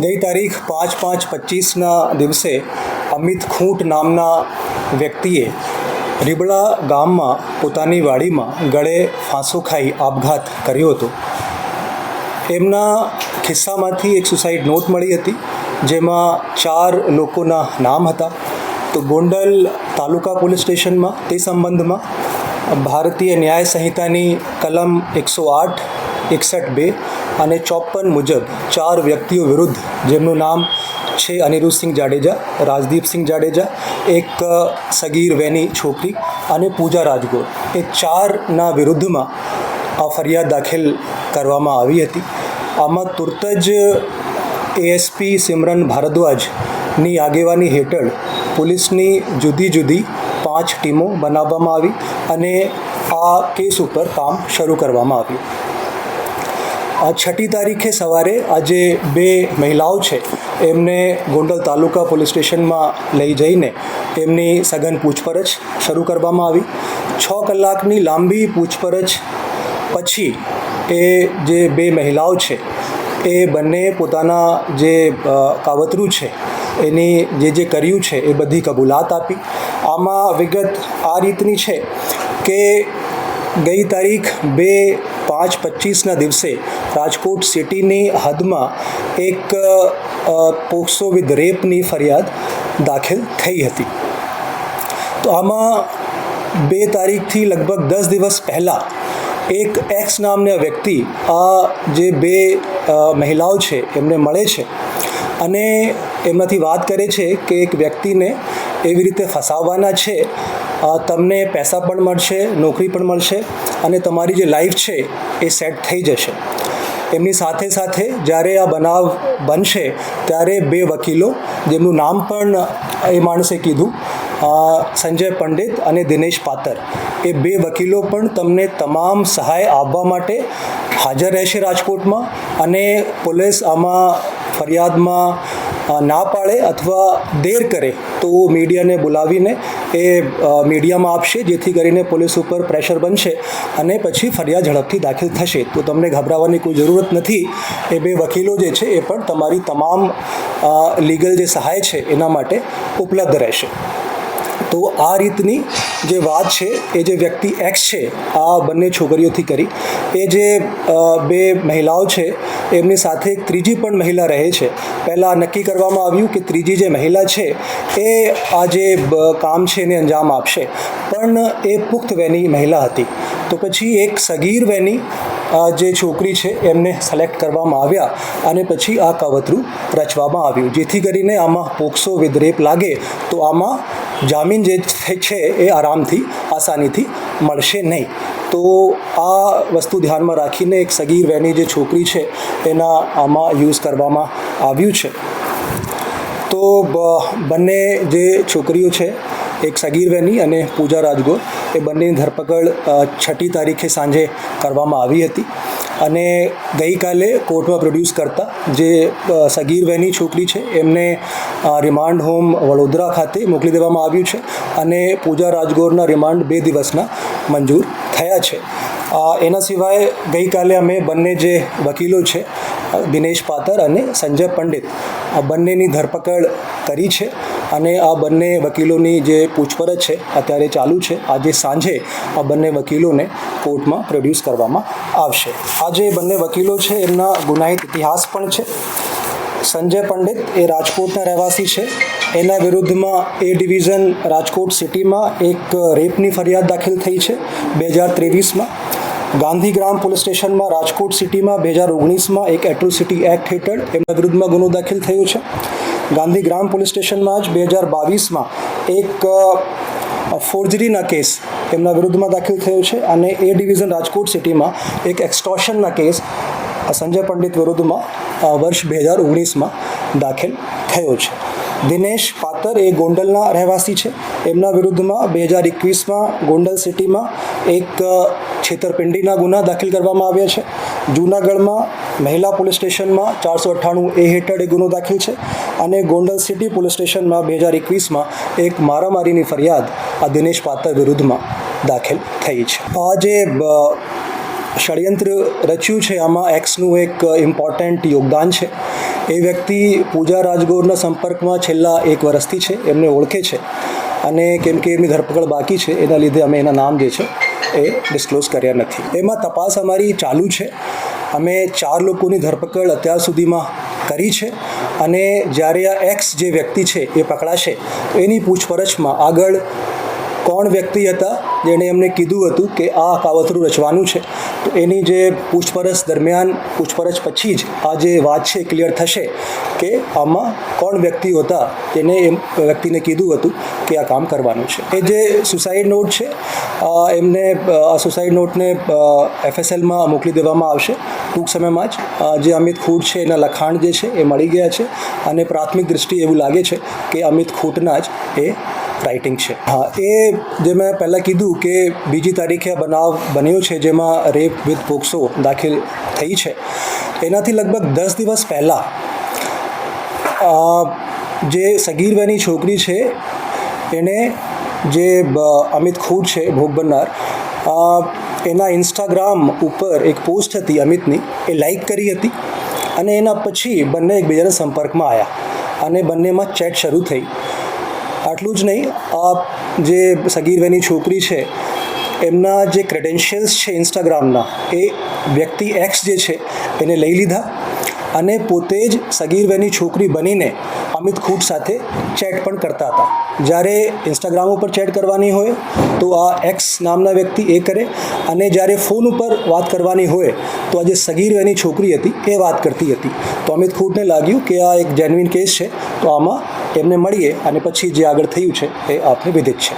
ગઈ તારીખ 5/5/25ના દિવસે અમિત ખૂંટ નામના વ્યક્તિએ રીબડા ગામમાં પોતાની વાડીમાં ગળે ફાંસો ખાઈ આપઘાત કર્યો હતો. એમના ખિસ્સામાંથી એક સુસાઇડ નોટ મળી હતી, જેમાં 4 લોકોના નામ હતા. તો ગોંડલ તાલુકા પોલીસ સ્ટેશનમાં તે સંબંધમાં ભારતીય ન્યાય સંહિતાની કલમ 108, 61(2) અને 54 મુજબ 4 વ્યક્તિઓ વિરુદ્ધ, જેમનું નામ છે અનિરુદ્ધસિંહ જાડેજા, રાજદીપસિંહ જાડેજા, એક સગીર વેની છોકરી અને પૂજા રાજગોર, એ 4ના વિરુદ્ધમાં આ ફરિયાદ દાખલ કરવામાં આવી હતી. આમાં તુરત જ એએસપી સિમરન ભારદ્વાજની આગેવાની હેઠળ પોલીસની જુદી જુદી 5 ટીમો બનાવવામાં આવી અને આ કેસ ઉપર કામ શરૂ કરવામાં આવ્યું. 6મી તારીખે સવારે આજે 2 મહિલાઓ છે એમને ગોંડલ તાલુકા પોલીસ સ્ટેશનમાં લઈ જઈને એમની સઘન પૂછપરછ શરૂ કરવામાં આવી. 6 કલાકની લાંબી પૂછપરછ પછી એ જે 2 મહિલાઓ છે એ બંને પોતાના જે કાવતરું છે એની જે કર્યું છે એ બધી કબૂલાત આપી. આમાં વિગત આ રીતની છે કે ગઈ તારીખ 2/5/25ના દિવસે રાજકોટ સિટીની હદમાં એક પોક્સો વિથ રેપની ફરિયાદ દાખલ થઈ હતી. તો આમાં 2 તારીખથી લગભગ 10 દિવસ પહેલાં એક એક્સ નામના વ્યક્તિ આ જે 2 મહિલાઓ છે એમને મળે છે અને એમનાથી વાત કરે છે કે એક વ્યક્તિને એવી રીતે ફસાવવાના છે, તમને પૈસા પણ મળશે, નોકરી પણ મળશે અને તમારી જે લાઈફ છે એ સેટ થઈ જશે. એમની સાથે સાથે જ્યારે આ બનાવ બનશે ત્યારે 2 વકીલો, જેમનું નામ પણ એ માણસે કીધું, સંજય પંડિત અને દિનેશ પાતર, એ 2 વકીલો પણ તમને તમામ સહાય આપવા માટે હાજર રહેશે રાજકોટમાં. અને પોલીસ આમાં ફરિયાદમાં ના પાડે અથવા દેર કરે તો મીડિયાને બોલાવીને એ મીડિયામાં આપશે, જેથી કરીને પોલીસ ઉપર પ્રેશર બનશે અને પછી ફરિયાદ ઝડપથી દાખલ થશે. તો તમને ગભરાવાની કોઈ જરૂરત નથી. એ 2 વકીલો જે છે એ પણ તમારી તમામ લીગલ જે સહાય છે એના માટે ઉપલબ્ધ રહેશે. તો આ રીતની જે વાત છે એ જે વ્યક્તિ એક્સ છે આ બંને છોકરીઓથી કરી. એ જે 2 મહિલાઓ છે એમની સાથે એક ત્રીજી પણ મહિલા રહે છે. પહેલાં નક્કી કરવામાં આવ્યું કે ત્રીજી જે મહિલા છે એ આ જે કામ છે એને અંજામ આપશે, પણ એ પુખ્ત વયની મહિલા હતી. તો પછી એક સગીર વયની જે છોકરી છે એમને સિલેક્ટ કરવામાં આવ્યા અને પછી આ કાવતરું રચવામાં આવ્યું, જેથી કરીને આમાં પોક્સો વિથ રેપ લાગે તો આમાં જામીન જે છે એ આરામથી, આસાનીથી મળશે નહીં. તો આ વસ્તુ ધ્યાનમાં રાખીને એક સગીર વયની જે છોકરી છે એના આમાં યુઝ કરવામાં આવ્યું છે. તો બંને જે છોકરીઓ છે, એક સગીર વયની અને પૂજા રાજગોર, એ બંનેની ધરપકડ 6મી તારીખે સાંજે કરવામાં આવી હતી અને ગઈકાલે કોર્ટમાં પ્રોડ્યુસ કરતા જે સગીર વયની છોકરી છે એમને રિમાન્ડ હોમ વડોદરા ખાતે મોકલી દેવામાં આવ્યું છે અને પૂજા રાજગોરના રિમાન્ડ 2 દિવસના મંજૂર થયા છે. એના સિવાય ગઈકાલે અમે બંને જે વકીલો છે, દિનેશ પાતર અને સંજય પંડિત, આ બંનેની ધરપકડ કરી છે અને આ બંને વકીલોની જે પૂછપરછ છે અત્યારે ચાલુ છે. આજે સાંજે આ બંને વકીલોને કોર્ટમાં પ્રોડ્યુસ કરવામાં આવશે. આ જે બંને વકીલો છે એમના ગુનાહિત ઇતિહાસ પણ છે. સંજય પંડિત એ રાજકોટના રહેવાસી છે. એના વિરુદ્ધમાં એ ડિવિઝન રાજકોટ સિટીમાં એક રેપની ફરિયાદ દાખલ થઈ છે 2023માં. ગાંધીગ્રામ પોલીસ સ્ટેશનમાં રાજકોટ સિટીમાં 2019માં એક એટ્રોસિટી એક્ટ હેઠળ એમના વિરુદ્ધમાં ગુનો દાખલ થયો છે. ગાંધીગ્રામ પોલીસ સ્ટેશનમાં જ 2022માં એક ફોર્જરીના કેસ એમના વિરુદ્ધમાં દાખલ થયો છે અને એ ડિવિઝન રાજકોટ સિટીમાં એક એક્સટોર્શનના કેસ સંજય પંડિત વિરુદ્ધમાં વર્ષ 2019માં દાખલ થયો છે. દિનેશ પાતર એ ગોંડલના રહેવાસી છે. એમના વિરુદ્ધમાં 2021માં ગોંડલ સિટીમાં એક છેતરપિંડીના ગુના દાખલ કરવામાં આવ્યા છે. જૂનાગઢમાં મહિલા પોલીસ સ્ટેશનમાં 498A હેઠળ એક ગુનો દાખલ છે અને ગોંડલ સિટી પોલીસ સ્ટેશનમાં 2021માં એક મારામારીની ફરિયાદ આ દિનેશ પાતર વિરુદ્ધમાં દાખલ થઈ છે. આ જે ષડયંત્ર રચ્યું છે આમાં એક્સનું એક ઇમ્પોર્ટન્ટ યોગદાન છે. એ વ્યક્તિ પૂજા રાજગોરના સંપર્કમાં છેલ્લા 1 વર્ષથી છે, એમને ઓળખે છે અને કેમ કે એમની ધરપકડ બાકી છે એના લીધે અમે એના નામ જે છે એ ડિસ્ક્લોઝ કર્યા નથી. એમાં તપાસ અમારી ચાલુ છે. અમે 4 લોકોની ધરપકડ અત્યાર સુધીમાં કરી છે અને જ્યારે આ એક્સ જે વ્યક્તિ છે એ પકડાશે તો એની પૂછપરછમાં આગળ કોણ વ્યક્તિ હતા જેણે એમને કીધું હતું કે આ કાવતરું રચવાનું છે, તો એની જે પૂછપરછ દરમિયાન પૂછપરછ પછી જ આ જે વાત છે ક્લિયર થશે કે આમાં કોણ વ્યક્તિઓ હતા જેને એમ વ્યક્તિને કીધું હતું કે આ કામ કરવાનું છે. એ જે સુસાઇડ નોટ છે એમને આ સુસાઇડ નોટને FSLમાં મોકલી દેવામાં આવશે ટૂંક સમયમાં જ. જે અમિત ખૂટ છે એના લખાણ જે છે એ મળી ગયા છે અને પ્રાથમિક દૃષ્ટિએ એવું લાગે છે કે અમિત ખૂટના જ એ રાઇટિંગ છે. હા, એ જે મેં પહેલાં કીધું કે 2 તારીખે આ બનાવ બન્યો છે જેમાં રેપ વિથ પોક્સો દાખલ થઈ છે, એનાથી લગભગ 10 દિવસ પહેલાં જે સગીર વયની છોકરી છે એણે જે અમિત ખૂટ છે ભોગ બનનાર એના ઇન્સ્ટાગ્રામ ઉપર એક પોસ્ટ હતી અમિતની, એ લાઈક કરી હતી અને એના પછી બંને એકબીજાના સંપર્કમાં આવ્યા અને બંનેમાં ચેટ શરૂ થઈ. આટલું જ નહીં, આ જે સગીર વયની છોકરી છે એમના જે ક્રેડેન્શિયલ્સ છે ઇન્સ્ટાગ્રામના એ વ્યક્તિ એક્સ જે છે એને લઈ લીધા અને પોતે જ સગીર વયની છોકરી બનીને અમિત ખૂટ સાથે ચેટ પણ કરતા હતા. જ્યારે ઇન્સ્ટાગ્રામ ઉપર ચેટ કરવાની હોય તો આ એક્સ નામના વ્યક્તિ એ કરે અને જ્યારે ફોન ઉપર વાત કરવાની હોય તો આ જે સગીર વયની છોકરી હતી એ વાત કરતી હતી. તો અમિત ખૂટને લાગ્યું કે આ એક જેન્યુઇન કેસ છે, તો આમાં એમને મળીએ અને પછી જે આગળ થયું છે એ આપને વિદિત છે.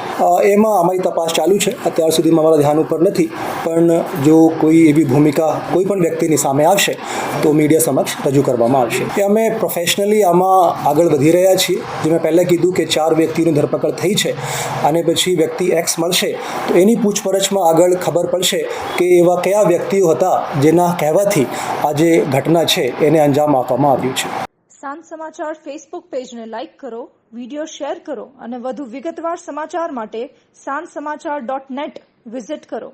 એમાં અમારી તપાસ ચાલુ છે. અત્યાર સુધીમાં અમારા ધ્યાન ઉપર નથી, પણ જો કોઈ એવી ભૂમિકા કોઈ પણ વ્યક્તિની સામે આવશે તો મીડિયા સમક્ષ રજૂ કરવામાં આવશે. કે અમે પ્રોફેશનલી આમાં આગળ વધી રહ્યા છીએ. જે મેં પહેલાં કીધું કે 4 વ્યક્તિની ધરપકડ થઈ છે અને પછી વ્યક્તિ એક્સ મળશે તો એની પૂછપરછમાં આગળ ખબર પડશે કે એવા કયા વ્યક્તિઓ હતા જેના કહેવાથી આ જે ઘટના છે એને અંજામ આપવામાં આવ્યું છે. સાંજ સમાચાર ફેસબુક પેજને લાઇક કરો, વિડીયો શેર કરો અને વધુ વિગતવાર સમાચાર માટે sanssamachar.net વિઝિટ કરો.